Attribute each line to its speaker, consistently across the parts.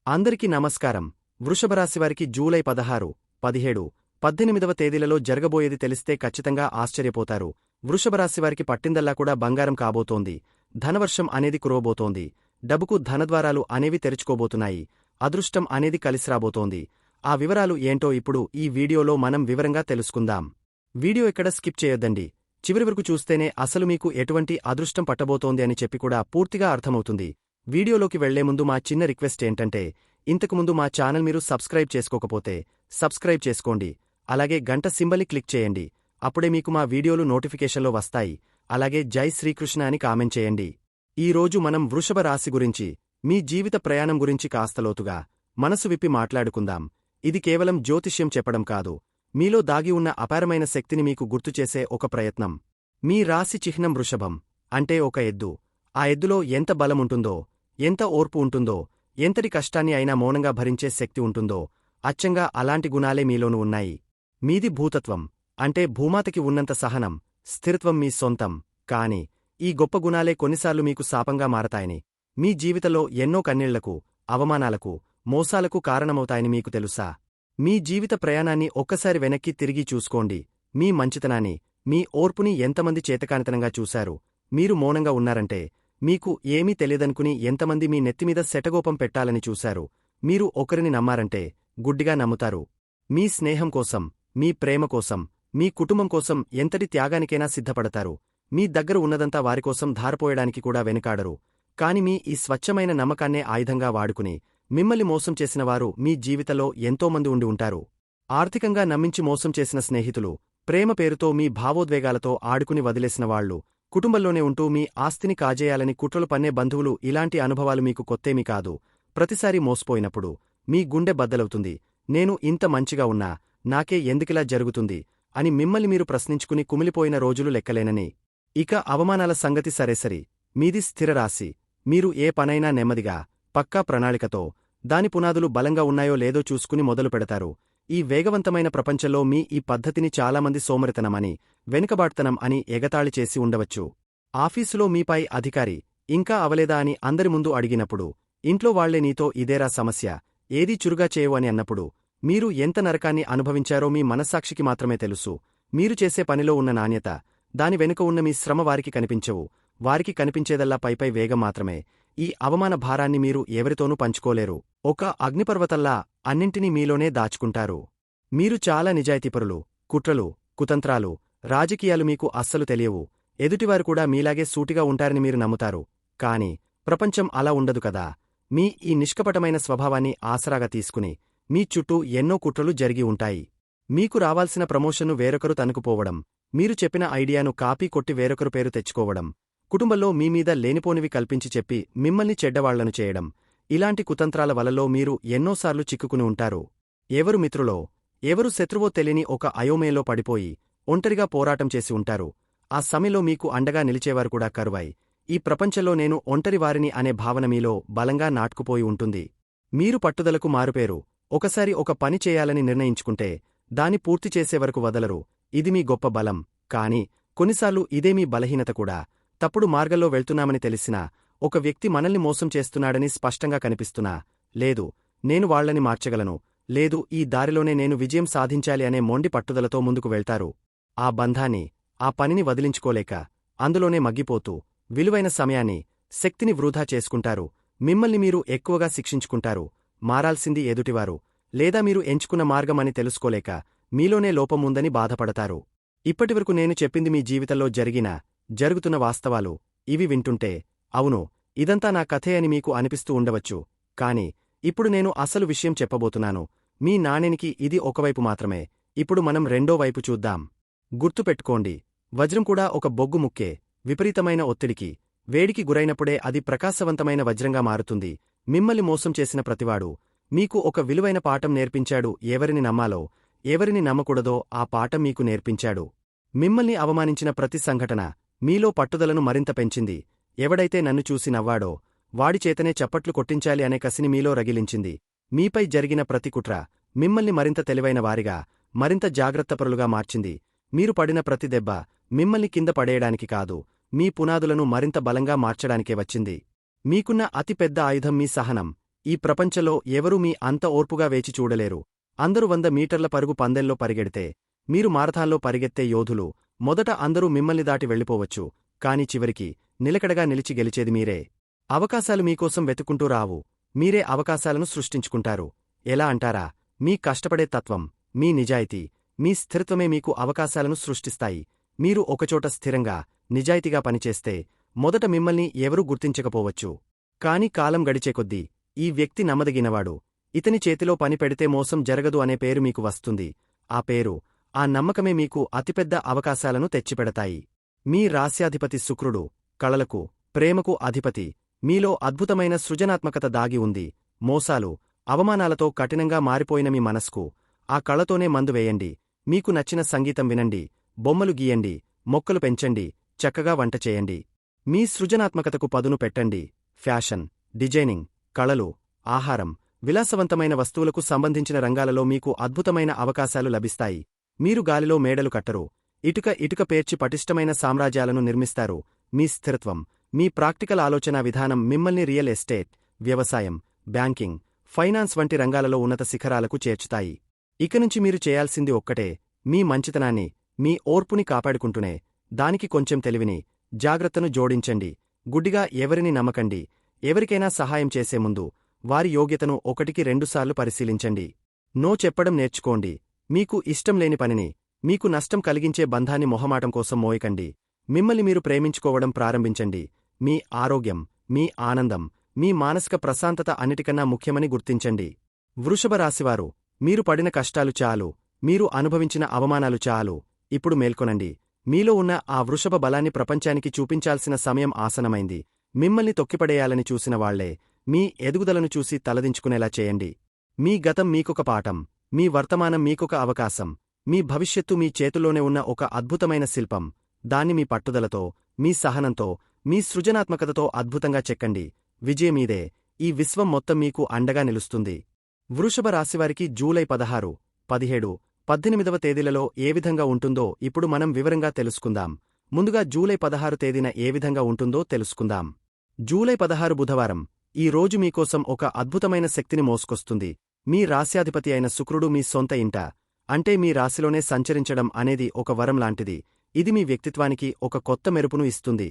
Speaker 1: అందరికీ నమస్కారం. వృషభరాశివారికి జూలై 16, 17, 18వ తేదీలలో జరగబోయేది తెలిస్తే ఖచ్చితంగా ఆశ్చర్యపోతారు. వృషభరాశివారికి పట్టిందల్లా కూడా బంగారం కాబోతోంది. ధనవర్షం అనేది కురవబోతోంది. డబ్బుకు ధనద్వారాలు అనేవి తెరుచుకోబోతున్నాయి. అదృష్టం అనేది కలిసిరాబోతోంది. ఆ వివరాలు ఏంటో ఇప్పుడు ఈ వీడియోలో మనం వివరంగా తెలుసుకుందాం. వీడియో ఎక్కడ స్కిప్ చేయొద్దండి. చివరి వరకు చూస్తేనే అసలు మీకు ఎటువంటి అదృష్టం పట్టబోతోంది అని చెప్పి కూడా పూర్తిగా అర్థమవుతుంది. వీడియోలోకి వెళ్లే ముందు మా చిన్న రిక్వెస్ట్ ఏంటంటే, ఇంతకుముందు మా ఛానల్ మీరు సబ్స్క్రైబ్ చేసుకోకపోతే సబ్స్క్రైబ్ చేసుకోండి. అలాగే గంట సింబల్ని క్లిక్ చేయండి. అప్పుడే మీకు మా వీడియోలు నోటిఫికేషన్లో వస్తాయి. అలాగే జై శ్రీకృష్ణ అని కామెంట్ చేయండి. ఈ రోజు మనం వృషభ రాశి గురించి, మీ జీవిత ప్రయాణం గురించి కాస్తలోతుగా మనసు విప్పి మాట్లాడుకుందాం. ఇది కేవలం జ్యోతిష్యం చెప్పడం కాదు, మీలో దాగి ఉన్న అపారమైన శక్తిని మీకు గుర్తుచేసే ఒక ప్రయత్నం. మీ రాశి చిహ్నం వృషభం అంటే ఒక ఎద్దు. ఆ ఎద్దులో ఎంత బలముంటుందో, ఎంత ఓర్పు ఉంటుందో, ఎంతటి కష్టాన్ని అయినా మౌనంగా భరించే శక్తి ఉంటుందో, అచ్చంగా అలాంటి గుణాలే మీలోనూ ఉన్నాయి. మీది భూతత్వం అంటే భూమాతకి ఉన్నంత సహనం, స్థిరత్వం మీ సొంతం. కాని ఈ గొప్ప గుణాలే కొన్నిసార్లు మీకు శాపంగా మారతాయని, మీ జీవితంలో ఎన్నో కన్నీళ్లకు, అవమానాలకు, మోసాలకు కారణమవుతాయని మీకు తెలుసా? మీ జీవిత ప్రయాణాన్ని ఒక్కసారి వెనక్కి తిరిగి చూసుకోండి. మీ మంచితనాన్ని, మీ ఓర్పుని ఎంతమంది చేతకానితనంగా చూశారు? మీరు మౌనంగా ఉన్నారంటే మీకు ఏమీ తెలియదనుకుని ఎంతమంది మీ నెత్తిమీద శటగోపం పెట్టాలని చూశారు? మీరు ఒకరిని నమ్మారంటే గుడ్డిగా నమ్ముతారు. మీ స్నేహం కోసం, మీ ప్రేమ కోసం, మీ కుటుంబం కోసం ఎంతటి త్యాగానికైనా సిద్ధపడతారు. మీ దగ్గర ఉన్నదంతా వారికోసం ధారపోయడానికి కూడా వెనుకాడరు. కాని మీ ఈ స్వచ్ఛమైన నమ్మకాన్నే ఆయుధంగా వాడుకుని మిమ్మల్ని మోసం చేసినవారు మీ జీవితంలో ఎంతోమంది ఉండి ఉంటారు. ఆర్థికంగా నమ్మించి మోసం చేసిన స్నేహితులు, ప్రేమ పేరుతో మీ భావోద్వేగాలతో ఆడుకుని వదిలేసిన వాళ్లు, కుటుంబంలోనే ఉంటూ మీ ఆస్తిని కాజేయాలని కుట్రలు పన్నే బంధువులు, ఇలాంటి అనుభవాలు మీకు కొత్తేమీ కాదు. ప్రతిసారి మోసపోయినప్పుడు మీ గుండె బద్దలవుతుంది. నేను ఇంత మంచిగా ఉన్నా నాకే ఎందుకిలా జరుగుతుంది అని మిమ్మల్ని మీరు ప్రశ్నించుకుని కుమిలిపోయిన రోజులు లెక్కలేనని. ఇక అవమానాల సంగతి సరేసరి. మీది స్థిరరాశి. మీరు ఏ పనైనా నెమ్మదిగా, పక్కా ప్రణాళికతో, దాని పునాదులు బలంగా ఉన్నాయో లేదో చూసుకుని మొదలు పెడతారు. ఈ వేగవంతమైన ప్రపంచంలో మీ ఈ పద్ధతిని చాలామంది సోమరితనమని, వెనుకబాటుతనం అని ఎగతాళి చేసి ఉండవచ్చు. ఆఫీసులో మీపై అధికారి ఇంకా అవలేదా అని అందరి ముందు అడిగినప్పుడు, ఇంట్లో వాళ్లే నీతో ఇదేరా సమస్య, ఏదీ చురుగా చేయవు అని అన్నప్పుడు, మీరు ఎంత నరకాన్ని అనుభవించారో మీ మనస్సాక్షికి మాత్రమే తెలుసు. మీరు చేసే పనిలో ఉన్న నాణ్యత, దాని వెనుక ఉన్న మీ శ్రమ వారికి కనిపించవు. వారికి కనిపించేదల్లా పైపై వేగం మాత్రమే. ఈ అవమాన భారాన్ని మీరు ఎవరితోనూ పంచుకోలేరు. ఒక అగ్నిపర్వతంలా అన్నింటినీ మీలోనే దాచుకుంటారు. మీరు చాలా నిజాయితీపరులు. కుట్రలు, కుతంత్రాలు, రాజకీయాలు మీకు అస్సలు తెలియవు. ఎదుటివారు కూడా మీలాగే సూటిగా ఉంటారని మీరు నమ్ముతారు. కాని ప్రపంచం అలా ఉండదు కదా. మీ ఈ నిష్కపటమైన స్వభావాన్ని ఆసరాగా తీసుకుని మీ చుట్టూ ఎన్నో కుట్రలు జరిగి ఉంటాయి. మీకు రావాల్సిన ప్రమోషన్ను వేరొకరు తనుకుపోవడం, మీరు చెప్పిన ఐడియాను కాపీ కొట్టి వేరొకరు పేరు తెచ్చుకోవడం, కుటుంబంలో మీమీద లేనిపోనివి కల్పించి చెప్పి మిమ్మల్ని చెడ్డవాళ్లను చేయడం, ఇలాంటి కుతంత్రాల వలలో మీరు ఎన్నోసార్లు చిక్కుకుని ఉంటారు. ఎవరు మిత్రులో, ఎవరు శత్రువో తెలియని ఒక అయోమయంలో పడిపోయి ఒంటరిగా పోరాటం చేసి ఉంటారు. ఆ సమయంలో మీకు అండగా నిలిచేవారు కూడా కరువై, ఈ ప్రపంచంలో నేను ఒంటరివారిని అనే భావన మీలో బలంగా నాటుకుపోయి ఉంటుంది. మీరు పట్టుదలకు మారుపేరు. ఒకసారి ఒక పని చేయాలని నిర్ణయించుకుంటే దాని పూర్తి చేసేవరకు వదలరు. ఇది మీ గొప్ప బలం. కాని కొన్నిసార్లు ఇదే మీ బలహీనత కూడా. తప్పుడు మార్గంలో వెళ్తున్నామని తెలిసినా, ఒక వ్యక్తి మనల్ని మోసం చేస్తున్నాడని స్పష్టంగా కనిపిస్తున్నా, లేదు నేను వాళ్లని మార్చగలను, లేదు ఈ దారిలోనే నేను విజయం సాధించాలి అనే మొండి పట్టుదలతో ముందుకు వెళ్తారు. ఆ బంధాన్ని, ఆ పనిని వదిలించుకోలేక అందులోనే మగ్గిపోతూ విలువైన సమయాన్ని, శక్తిని వృధా చేసుకుంటారు. మిమ్మల్ని మీరు ఎక్కువగా శిక్షించుకుంటారు. మారాల్సింది ఎదుటివారు, లేదా మీరు ఎంచుకున్న మార్గమని తెలుసుకోలేక మీలోనే లోపం ఉందని బాధపడతారు. ఇప్పటివరకు నేను చెప్పింది మీ జీవితంలో జరుగుతున్న వాస్తవాలు. ఇవి వింటుంటే అవును, ఇదంతా నా కథే అని మీకు అనిపిస్తూ ఉండవచ్చు. కాని ఇప్పుడు నేను అసలు విషయం చెప్పబోతున్నాను. మీ నాణెనికి ఇది ఒకవైపు మాత్రమే. ఇప్పుడు మనం రెండో వైపు చూద్దాం. గుర్తుపెట్టుకోండి, వజ్రం కూడా ఒక బొగ్గు ముక్కే. విపరీతమైన ఒత్తిడికి, వేడికి గురైనప్పుడే అది ప్రకాశవంతమైన వజ్రంగా మారుతుంది. మిమ్మల్ని మోసం చేసిన ప్రతివాడు మీకు ఒక విలువైన పాఠం నేర్పించాడు. ఎవరిని నమ్మాలో, ఎవరిని నమ్మకూడదో ఆ పాఠం మీకు నేర్పించాడు. మిమ్మల్ని అవమానించిన ప్రతి సంఘటన మీలో పట్టుదలను మరింత పెంచింది. ఎవడైతే నన్ను చూసి నవ్వాడో వాడిచేతనే చప్పట్లు కొట్టించాలి అనే కసిని మీలో రగిలించింది. మీపై జరిగిన ప్రతి కుట్ర మిమ్మల్ని మరింత తెలివైన వారిగా, మరింత జాగ్రత్తపరులుగా మార్చింది. మీరు పడిన ప్రతి దెబ్బ మిమ్మల్ని కింద పడేయడానికి కాదు, మీ పునాదులను మరింత బలంగా మార్చడానికే వచ్చింది. మీకున్న అతిపెద్ద ఆయుధం మీ సహనం. ఈ ప్రపంచంలో ఎవరూ మీ అంత ఓర్పుగా వేచి చూడలేరు. అందరూ 100 మీటర్ల పరుగు పందెంలో పరిగెడితే మీరు మారథాన్లో పరిగెత్తే యోధులు. మొదట అందరూ మిమ్మల్ని దాటి వెళ్ళిపోవచ్చు, కాని చివరికి నిలకడగా నిలిచి గెలిచేది మీరే. అవకాశాలు మీకోసం వెతుక్కుంటూ రావు, మీరే అవకాశాలను సృష్టించుకుంటారు. ఎలా అంటారా? మీ కష్టపడే తత్వం, మీ నిజాయితీ, మీ స్థిరత్వమే మీకు అవకాశాలను సృష్టిస్తాయి. మీరు ఒకచోట స్థిరంగా, నిజాయితీగా పనిచేస్తే మొదట మిమ్మల్ని ఎవరూ గుర్తించకపోవచ్చు. కాని కాలం గడిచేకొద్దీ ఈ వ్యక్తి నమ్మదగినవాడు, ఇతని చేతిలో పని పెడితే మోసం జరగదు అనే పేరు మీకు వస్తుంది. ఆ పేరు, ఆ నమ్మకమే మీకు అతిపెద్ద అవకాశాలను తెచ్చిపెడతాయి. మీ రాస్యాధిపతి శుక్రుడు, కళలకు, ప్రేమకు అధిపతి. మీలో అద్భుతమైన సృజనాత్మకత దాగి ఉంది. మోసాలు, అవమానాలతో కఠినంగా మారిపోయిన మీ మనస్కు ఆ కళతోనే మందు వేయండి. మీకు నచ్చిన సంగీతం వినండి, బొమ్మలు గీయండి, మొక్కలు పెంచండి, చక్కగా వంట చేయండి. మీ సృజనాత్మకతకు పదును పెట్టండి. ఫ్యాషన్, డిజైనింగ్, కళలు, ఆహారం, విలాసవంతమైన వస్తువులకు సంబంధించిన రంగాలలో మీకు అద్భుతమైన అవకాశాలు లభిస్తాయి. మీరు గాలిలో మేడలు కట్టరు, ఇటుక పేర్చి పటిష్టమైన సామ్రాజ్యాలను నిర్మిస్తారు. మీ స్థిరత్వం, మీ ప్రాక్టికల్ ఆలోచనా విధానం మిమ్మల్ని రియల్ ఎస్టేట్, వ్యవసాయం, బ్యాంకింగ్, ఫైనాన్స్ వంటి రంగాలలో ఉన్నత శిఖరాలకు చేర్చుతాయి. ఇకనుంచి మీరు చేయాల్సింది ఒక్కటే, మీ మంచితనాన్ని, మీ ఓర్పుని కాపాడుకుంటూనే దానికి కొంచెం తెలివిని, జాగ్రత్తను జోడించండి. గుడ్డిగా ఎవరిని నమ్మకండి. ఎవరికైనా సహాయం చేసే ముందు వారి యోగ్యతను 1కి 2 సార్లు పరిశీలించండి. నో చెప్పడం నేర్చుకోండి. మీకు ఇష్టం లేని పనిని, మీకు నష్టం కలిగించే బంధాన్ని మొహమాటం కోసం మోయకండి. మిమ్మల్ని మీరు ప్రేమించుకోవడం ప్రారంభించండి. మీ ఆరోగ్యం, మీ ఆనందం, మీ మానసిక ప్రశాంతత అన్నిటికన్నా ముఖ్యమని గుర్తించండి. వృషభ రాశివారు, మీరు పడిన కష్టాలు చాలు, మీరు అనుభవించిన అవమానాలు చాలు. ఇప్పుడు మేల్కొనండి. మీలో ఉన్న ఆ వృషభ బలాన్ని ప్రపంచానికి చూపించాల్సిన సమయం ఆసనమైంది. మిమ్మల్ని తొక్కిపడేయాలని చూసిన వాళ్లే మీ ఎదుగుదలను చూసి తలదించుకునేలా చేయండి. మీ గతం మీకొక పాఠం, మీ వర్తమానం మీకొక అవకాశం, మీ భవిష్యత్తు మీ చేతుల్లోనే ఉన్న ఒక అద్భుతమైన శిల్పం. దాన్ని మీ పట్టుదలతో, మీ సహనంతో, మీ సృజనాత్మకతతో అద్భుతంగా చెక్కండి. విజయమీదే. ఈ విశ్వం మొత్తం మీకు అండగా నిలుస్తుంది. వృషభ రాశివారికి జూలై 16, 17, 18వ తేదీలలో ఏ విధంగా ఉంటుందో ఇప్పుడు మనం వివరంగా తెలుసుకుందాం. ముందుగా జూలై 16 తేదీన ఏ విధంగా ఉంటుందో తెలుసుకుందాం. జూలై 16 బుధవారం. ఈ రోజు మీకోసం ఒక అద్భుతమైన శక్తిని మోసుకొస్తుంది. మీ రాస్యాధిపతి అయిన శుక్రుడు మీ సొంత ఇంట, అంటే మీ రాశిలోనే సంచరించడం అనేది ఒక వరం లాంటిది. ఇది మీ వ్యక్తిత్వానికి ఒక కొత్త మెరుపును ఇస్తుంది.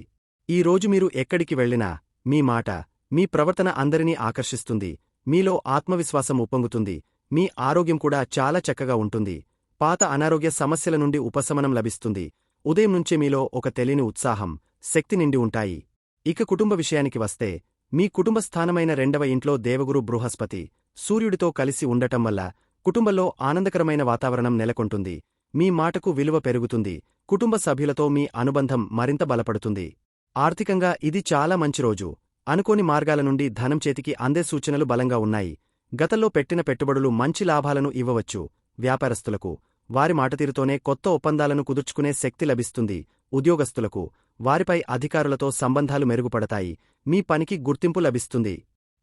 Speaker 1: ఈ రోజు మీరు ఎక్కడికి వెళ్ళినా మీ మాట, మీ ప్రవర్తన అందరినీ ఆకర్షిస్తుంది. మీలో ఆత్మవిశ్వాసం ఉప్పొంగుతుంది. మీ ఆరోగ్యం కూడా చాలా చక్కగా ఉంటుంది. పాత అనారోగ్య సమస్యల నుండి ఉపశమనం లభిస్తుంది. ఉదయం నుంచే మీలో ఒక తెలియని ఉత్సాహం, శక్తి నిండి ఉంటాయి. ఇక కుటుంబ విషయానికి వస్తే, మీ కుటుంబ స్థానమైన 2వ ఇంట్లో దేవగురు బృహస్పతి, సూర్యుడితో కలిసి ఉండటం వల్ల కుటుంబంలో ఆనందకరమైన వాతావరణం నెలకొంటుంది. మీ మాటకు విలువ పెరుగుతుంది. కుటుంబ సభ్యులతో మీ అనుబంధం మరింత బలపడుతుంది. ఆర్థికంగా ఇది చాలా మంచి రోజు. అనుకోని మార్గాల నుండి ధనం చేతికి అందే సూచనలు బలంగా ఉన్నాయి. గతంలో పెట్టిన పెట్టుబడులు మంచి లాభాలను ఇవ్వవచ్చు. వ్యాపారస్తులకు వారి మాటతీరుతోనే కొత్త ఒప్పందాలను కుదుర్చుకునే శక్తి లభిస్తుంది. ఉద్యోగస్తులకు వారిపై అధికారులతో సంబంధాలు మెరుగుపడతాయి. మీ పనికి గుర్తింపు లభిస్తుంది.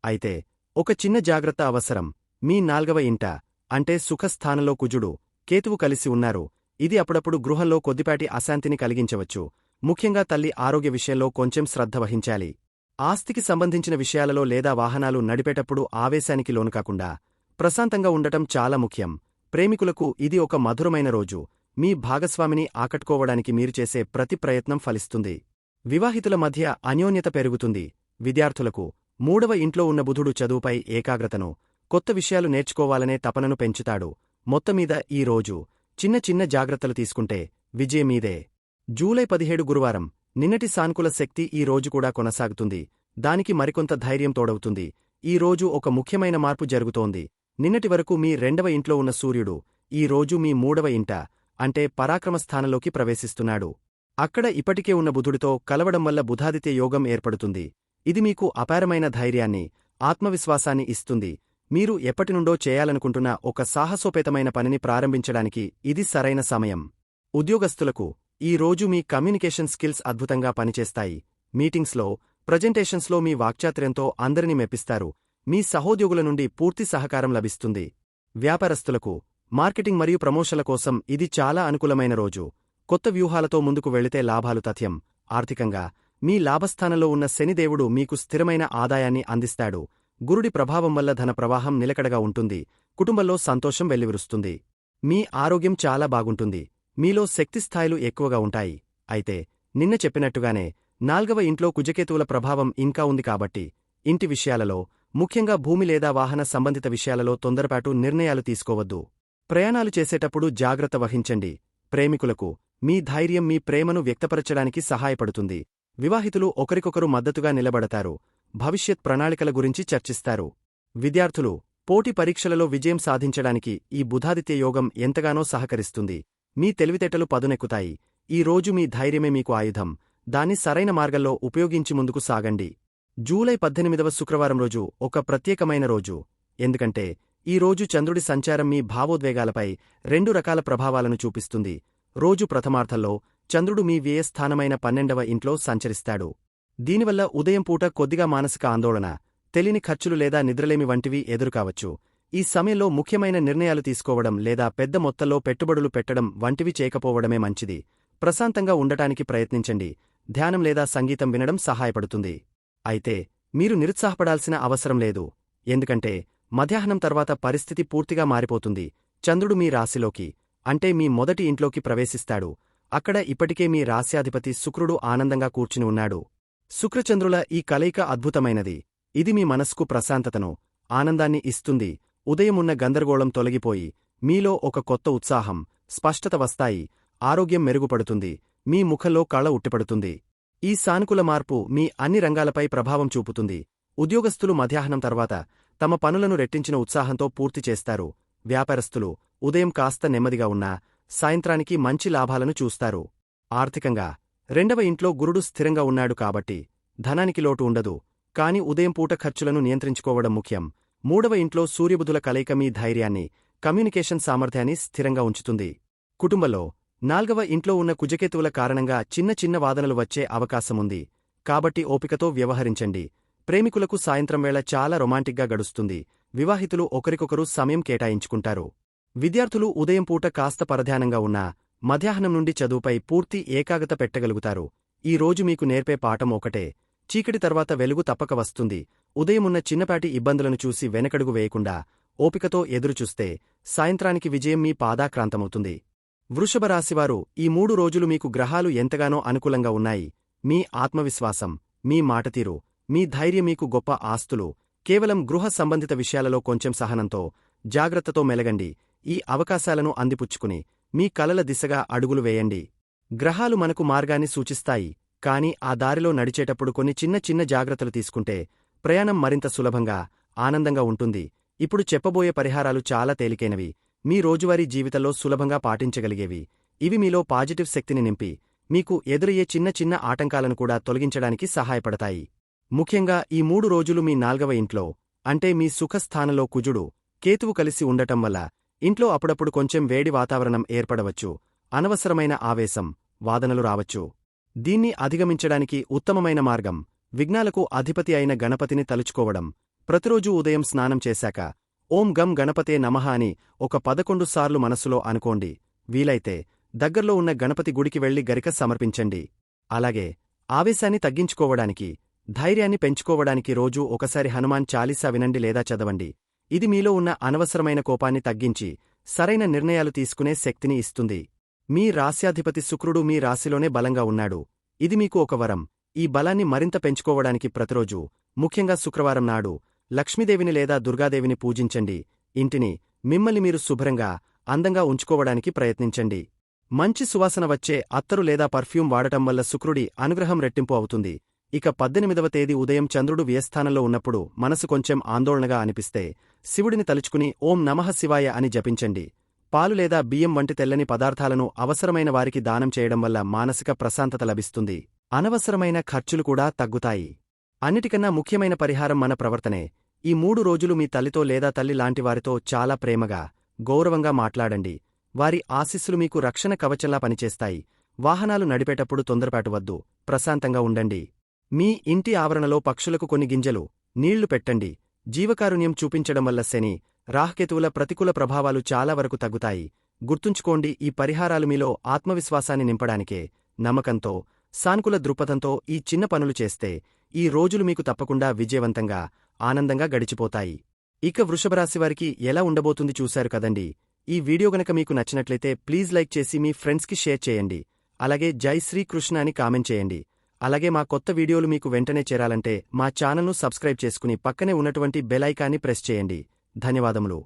Speaker 1: అయితే ఒక చిన్న జాగ్రత్త అవసరం. మీ 4వ ఇంట, అంటే సుఖస్థానంలో కుజుడు, కేతువు కలిసి ఉన్నారు. ఇది అప్పుడప్పుడు గృహంలో కొద్దిపాటి అశాంతిని కలిగించవచ్చు. ముఖ్యంగా తల్లి ఆరోగ్య విషయంలో కొంచెం శ్రద్ధ వహించాలి. ఆస్తికి సంబంధించిన విషయాలలో లేదా వాహనాలు నడిపేటప్పుడు ఆవేశానికి లోనుకాకుండా ప్రశాంతంగా ఉండటం చాలా ముఖ్యం. ప్రేమికులకు ఇది ఒక మధురమైన రోజు. మీ భాగస్వామిని ఆకట్టుకోవడానికి మీరు చేసే ప్రతి ప్రయత్నం ఫలిస్తుంది. వివాహితుల మధ్య అన్యోన్యత పెరుగుతుంది. విద్యార్థులకు 3వ ఇంట్లో ఉన్న బుధుడు చదువుపై ఏకాగ్రతను, కొత్త విషయాలు నేర్చుకోవాలనే తపనను పెంచుతాడు. మొత్తమీద ఈ రోజు చిన్న చిన్న జాగ్రత్తలు తీసుకుంటే విజయమీదే. జూలై 17 గురువారం. నిన్నటి సానుకూల శక్తి ఈ రోజు కూడా కొనసాగుతుంది. దానికి మరికొంత ధైర్యం తోడవుతుంది. ఈ రోజు ఒక ముఖ్యమైన మార్పు జరుగుతోంది. నిన్నటి వరకు మీ 2వ ఇంట్లో ఉన్న సూర్యుడు ఈ రోజు మీ 3వ ఇంట, అంటే పరాక్రమ స్థానంలోకి ప్రవేశిస్తున్నాడు. అక్కడ ఇప్పటికే ఉన్న బుధుడితో కలవడం వల్ల బుధాదిత్య యోగం ఏర్పడుతుంది. ఇది మీకు అపారమైన ధైర్యాన్ని, ఆత్మవిశ్వాసాన్ని ఇస్తుంది. మీరు ఎప్పటినుండో చేయాలనుకుంటున్న ఒక సాహసోపేతమైన పనిని ప్రారంభించడానికి ఇది సరైన సమయం. ఉద్యోగస్తులకు ఈ రోజు మీ కమ్యూనికేషన్ స్కిల్స్ అద్భుతంగా పనిచేస్తాయి. మీటింగ్స్లో, ప్రజెంటేషన్స్లో మీ వాక్చాతుర్యంతో అందరినీ మెప్పిస్తారు. మీ సహోద్యోగుల నుండి పూర్తి సహకారం లభిస్తుంది. వ్యాపారస్తులకు మార్కెటింగ్ మరియు ప్రమోషన్ల కోసం ఇది చాలా అనుకూలమైన రోజు. కొత్త వ్యూహాలతో ముందుకు వెళితే లాభాలు తథ్యం. ఆర్థికంగా మీ లాభస్థానంలో ఉన్న శనిదేవుడు మీకు స్థిరమైన ఆదాయాన్ని అందిస్తాడు. గురుడి ప్రభావం వల్ల ధన ప్రవాహం నిలకడగా ఉంటుంది, కుటుంబంలో సంతోషం వెల్లివిరుస్తుంది. మీ ఆరోగ్యం చాలా బాగుంటుంది, మీలో శక్తిస్థాయిలు ఎక్కువగా ఉంటాయి. అయితే నిన్న చెప్పినట్టుగానే 4వ ఇంట్లో కుజకేతువుల ప్రభావం ఇంకా ఉంది కాబట్టి ఇంటి విషయాలలో, ముఖ్యంగా భూమి లేదా వాహన సంబంధిత విషయాలలో తొందరపాటు నిర్ణయాలు తీసుకోవద్దు. ప్రయాణాలు చేసేటప్పుడు జాగ్రత్త వహించండి. ప్రేమికులకు మీ ధైర్యం మీ ప్రేమను వ్యక్తపరచడానికి సహాయపడుతుంది. వివాహితులు ఒకరికొకరు మద్దతుగా నిలబడతారు. భవిష్యత్ ప్రణాళికల గురించి చర్చిస్తారు. విద్యార్థులు పోటీ పరీక్షలలో విజయం సాధించడానికి ఈ బుధాదిత్య యోగం ఎంతగానో సహకరిస్తుంది. మీ తెలివితేటలు పదునెక్కుతాయి. ఈ రోజు మీ ధైర్యమే మీకు ఆయుధం. దాన్ని సరైన మార్గంలో ఉపయోగించి ముందుకు సాగండి. జూలై 18వ శుక్రవారం రోజు ఒక ప్రత్యేకమైన రోజు. ఎందుకంటే ఈ రోజు చంద్రుడి సంచారం మీ భావోద్వేగాలపై 2 రకాల ప్రభావాలను చూపిస్తుంది. రోజు ప్రథమార్థంలో చంద్రుడు మీ వ్యయస్థానమైన 12వ ఇంట్లో సంచరిస్తాడు. దీనివల్ల ఉదయం పూట కొద్దిగా మానసిక ఆందోళన, తెలియని ఖర్చులు లేదా నిద్రలేమి వంటివి ఎదురుకావచ్చు. ఈ సమయంలో ముఖ్యమైన నిర్ణయాలు తీసుకోవడం లేదా పెద్ద మొత్తంలో పెట్టుబడులు పెట్టడం వంటివి చేయకపోవడమే మంచిది. ప్రశాంతంగా ఉండటానికి ప్రయత్నించండి. ధ్యానం లేదా సంగీతం వినడం సహాయపడుతుంది. అయితే మీరు నిరుత్సాహపడాల్సిన అవసరం లేదు. ఎందుకంటే మధ్యాహ్నం తర్వాత పరిస్థితి పూర్తిగా మారిపోతుంది. చంద్రుడు మీ రాశిలోకి, అంటే మీ మొదటి ఇంట్లోకి ప్రవేశిస్తాడు. అక్కడ ఇప్పటికే మీ రాశ్యాధిపతి శుక్రుడు ఆనందంగా కూర్చుని ఉన్నాడు. శుక్రచంద్రుల ఈ కలయిక అద్భుతమైనది. ఇది మీ మనస్కు ప్రశాంతతను, ఆనందాన్ని ఇస్తుంది. ఉదయమున్న గందరగోళం తొలగిపోయి మీలో ఒక కొత్త ఉత్సాహం, స్పష్టత వస్తాయి. ఆరోగ్యం మెరుగుపడుతుంది. మీ ముఖంలో కళ ఉట్టిపడుతుంది. ఈ సానుకూల మార్పు మీ అన్ని రంగాలపై ప్రభావం చూపుతుంది. ఉద్యోగస్తులు మధ్యాహ్నం తర్వాత తమ పనులను రెట్టించిన ఉత్సాహంతో పూర్తి చేస్తారు. వ్యాపారస్తులు ఉదయం కాస్త నెమ్మదిగా ఉన్నా సాయంత్రానికి మంచి లాభాలను చూస్తారు. ఆర్థికంగా 2వ ఇంట్లో గురుడు స్థిరంగా ఉన్నాడు కాబట్టి ధనానికి లోటు ఉండదు. కాని ఉదయం పూట ఖర్చులను నియంత్రించుకోవడం ముఖ్యం. 3వ ఇంట్లో సూర్యబుధుల కలయిక మీ ధైర్యాన్ని, కమ్యూనికేషన్ సామర్థ్యాన్ని స్థిరంగా ఉంచుతుంది. కుటుంబంలో 4వ ఇంట్లో ఉన్న కుజకేతువుల కారణంగా చిన్న చిన్న వాదనలు వచ్చే అవకాశముంది. కాబట్టి ఓపికతో వ్యవహరించండి. ప్రేమికులకు సాయంత్రం వేళ చాలా రొమాంటిక్గా గడుస్తుంది. వివాహితులు ఒకరికొకరు సమయం కేటాయించుకుంటారు. విద్యార్థులు ఉదయం పూట కాస్త పరధ్యానంగా ఉన్నా మధ్యాహ్నం నుండి చదువుపై పూర్తి ఏకాగ్రత పెట్టగలుగుతారు. ఈ రోజు మీకు నేర్పే పాఠం ఒకటే: చీకటి తర్వాత వెలుగు తప్పక వస్తుంది. ఉదయమున్న చిన్నపాటి ఇబ్బందులను చూసి వెనకడుగు వేయకుండా ఓపికతో ఎదురుచూస్తే సాయంత్రానికి విజయం మీ పాదాక్రాంతమవుతుంది. వృషభ రాశివారు, ఈ 3 రోజులు మీకు గ్రహాలు ఎంతగానో అనుకూలంగా ఉన్నాయి. మీ ఆత్మవిశ్వాసం, మీ మాటతీరు, మీ ధైర్యం మీకు గొప్ప ఆస్తులు. కేవలం గృహ సంబంధిత విషయాలలో కొంచెం సహనంతో, జాగ్రత్తతో మెలగండి. ఈ అవకాశాలను అందిపుచ్చుకుని మీ కలల దిశగా అడుగులు వేయండి. గ్రహాలు మనకు మార్గాన్ని సూచిస్తాయి, కాని ఆ దారిలో నడిచేటప్పుడు కొన్ని చిన్న చిన్న జాగ్రత్తలు తీసుకుంటే ప్రయాణం మరింత సులభంగా, ఆనందంగా ఉంటుంది. ఇప్పుడు చెప్పబోయే పరిహారాలు చాలా తేలికైనవి, మీ రోజువారీ జీవితంలో సులభంగా పాటించగలిగేవి. ఇవి మీలో పాజిటివ్ శక్తిని నింపి మీకు ఎదురయ్యే చిన్న చిన్న ఆటంకాలను కూడా తొలగించడానికి సహాయపడతాయి. ముఖ్యంగా ఈ 3 రోజులు మీ 4వ ఇంట్లో, అంటే మీ సుఖస్థానంలో కుజుడు, కేతువు కలిసి ఉండటం వల్ల ఇంట్లో అప్పుడప్పుడు కొంచెం వేడి వాతావరణం ఏర్పడవచ్చు. అనవసరమైన ఆవేశం, వాదనలు రావచ్చు. దీన్ని అధిగమించడానికి ఉత్తమమైన మార్గం విఘ్నాలకు అధిపతి అయిన గణపతిని తలుచుకోవడం. ప్రతిరోజూ ఉదయం స్నానం చేశాక ఓం గం గణపతే నమః అని ఒక 11 సార్లు మనస్సులో అనుకోండి. వీలైతే దగ్గర్లో ఉన్న గణపతి గుడికి వెళ్లి గరిక సమర్పించండి. అలాగే ఆవేశాన్ని తగ్గించుకోవడానికి, ధైర్యాన్ని పెంచుకోవడానికి రోజూ ఒకసారి హనుమాన్ చాలీసా వినండి లేదా చదవండి. ఇది మీలో ఉన్న అనవసరమైన కోపాన్ని తగ్గించి సరైన నిర్ణయాలు తీసుకునే శక్తిని ఇస్తుంది. మీ రాశ్యాధిపతి శుక్రుడు మీ రాశిలోనే బలంగా ఉన్నాడు. ఇది మీకు ఒక వరం. ఈ బలాన్ని మరింత పెంచుకోవడానికి ప్రతిరోజూ, ముఖ్యంగా శుక్రవారం నాడు, లక్ష్మీదేవిని లేదా దుర్గాదేవిని పూజించండి. ఇంటిని, మిమ్మల్ని మీరు శుభ్రంగా, అందంగా ఉంచుకోవడానికి ప్రయత్నించండి. మంచి సువాసన వచ్చే అత్తరు లేదా పర్ఫ్యూమ్ వాడటం వల్ల శుక్రుడి అనుగ్రహం రెట్టింపు అవుతుంది. ఇక 18వ తేదీ ఉదయం చంద్రుడు వ్యయస్థానంలో ఉన్నప్పుడు మనసు కొంచెం ఆందోళనగా అనిపిస్తే శివుడిని తలుచుకుని ఓం నమః శివాయ అని జపించండి. పాలు లేదా బియ్యం వంటి తెల్లని పదార్థాలను అవసరమైన వారికి దానం చేయడం వల్ల మానసిక ప్రశాంతత లభిస్తుంది. అనవసరమైన ఖర్చులు కూడా తగ్గుతాయి. అన్నిటికన్నా ముఖ్యమైన పరిహారం మన ప్రవర్తనే. ఈ 3 రోజులు మీ తల్లితో లేదా తల్లి లాంటివారితో చాలా ప్రేమగా, గౌరవంగా మాట్లాడండి. వారి ఆశీస్సులు మీకు రక్షణ కవచంలా పనిచేస్తాయి. వాహనాలు నడిపేటప్పుడు తొందరపాటు వద్దు, ప్రశాంతంగా ఉండండి. మీ ఇంటి ఆవరణలో పక్షులకు కొన్ని గింజలు, నీళ్లు పెట్టండి. జీవకారుణ్యం చూపించడం వల్ల శని, రాహుకేతువుల ప్రతికూల ప్రభావాలు చాలా వరకు తగ్గుతాయి. గుర్తుంచుకోండి, ఈ పరిహారాలు మీలో ఆత్మవిశ్వాసాన్ని నింపడానికే. నమ్మకంతో, సానుకూల దృక్పథంతో ఈ చిన్న పనులు చేస్తే ఈ రోజులు మీకు తప్పకుండా విజయవంతంగా, ఆనందంగా గడిచిపోతాయి. ఇక వృషభరాశివారికి ఎలా ఉండబోతుంది చూశారు కదండి. ఈ వీడియో గనక మీకు నచ్చినట్లయితే ప్లీజ్ లైక్ చేసి మీ ఫ్రెండ్స్కి షేర్ చేయండి. అలాగే జై శ్రీకృష్ణ అని కామెంట్ చేయండి. అలాగే మా కొత్త వీడియోలు మీకు వెంటనే చేరాలంటే మా ఛానల్ను సబ్స్క్రైబ్ చేసుకుని పక్కనే ఉన్నటువంటి బెల్ ఐకాన్ని ప్రెస్ చేయండి. ధన్యవాదములు.